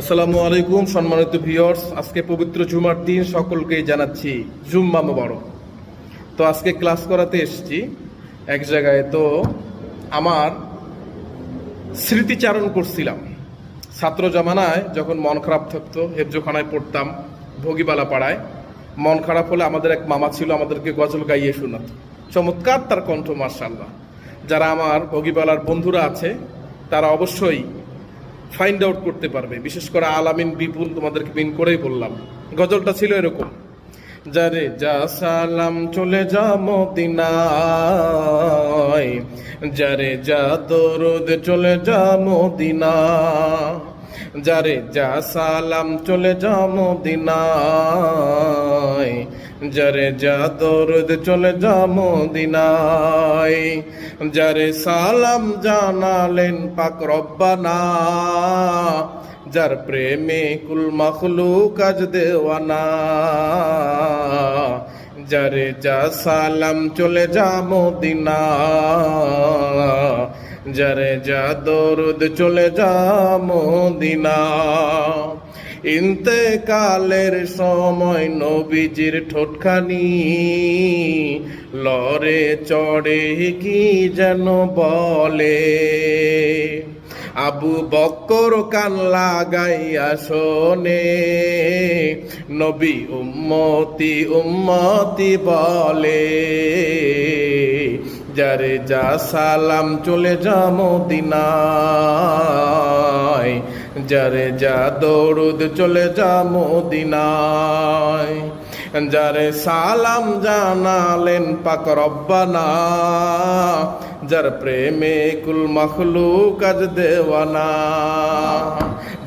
আসসালামু আলাইকুম সম্মানিত ভিউয়ার্স, আজকে পবিত্র জুমার দিন সকলকেই জানাচ্ছি জুম্মা মোবারক। তো আজকে ক্লাস করাতে এসেছি এক জায়গায়। তো আমার স্মৃতিচারণ করছিলাম ছাত্র জামানায়, যখন মন খারাপ থাকতো হেফজোখানায় পড়তাম ভোগীবালা পাড়ায়। মন খারাপ হলে আমাদের এক মামা ছিল, আমাদেরকে গজল গাইয়ে শোনাতো। চমৎকার তার কণ্ঠ, মাশাআল্লাহ। যারা আমার ভোগীবালার বন্ধুরা আছে তারা অবশ্যই ফাইন্ড আউট করতে পারবে, বিশেষ করে আলামিন বিপুল, তোমাদেরকে পিন করেই বললাম। গজলটা ছিল এরকম: যারে যা সালাম চলে যা মদিনায়, যারে যা দরুদ চলে যা মদিনা, যারে যা সালাম চলে যা মদিনায়, যারে যা দরুদ চলে যা মদিনায়, যারে সালাম জানালেন পাক রব্বানা, যার প্রেমে কুল মাখলুক আজ দেওয়ানা, যারে যা সালাম চলে যা মদিনা, যারে যা দরুদ চলে যা মদিনা। ইন্তেকালের সময় নবীজির ঠোঁটখানি লরে চড়ে কি যেন বলে, আবু বক্কর কান লাগাইয়া শোনে, নবী উম্মতি উম্মতি বলে, যারে যা সালাম চলে যা মদিনায়, যারে যা দরুদ চলে যা মদিনায়, যারে সালাম জানালেন পাক রব্বানা, যার প্রেমে কুল মাখলুক আজ দেওয়ানা,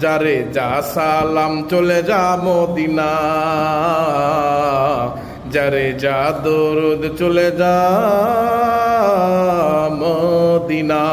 যারে যা সালাম চলে যা মদিনা, যারে যা দরুদ চলে যা মদিনা।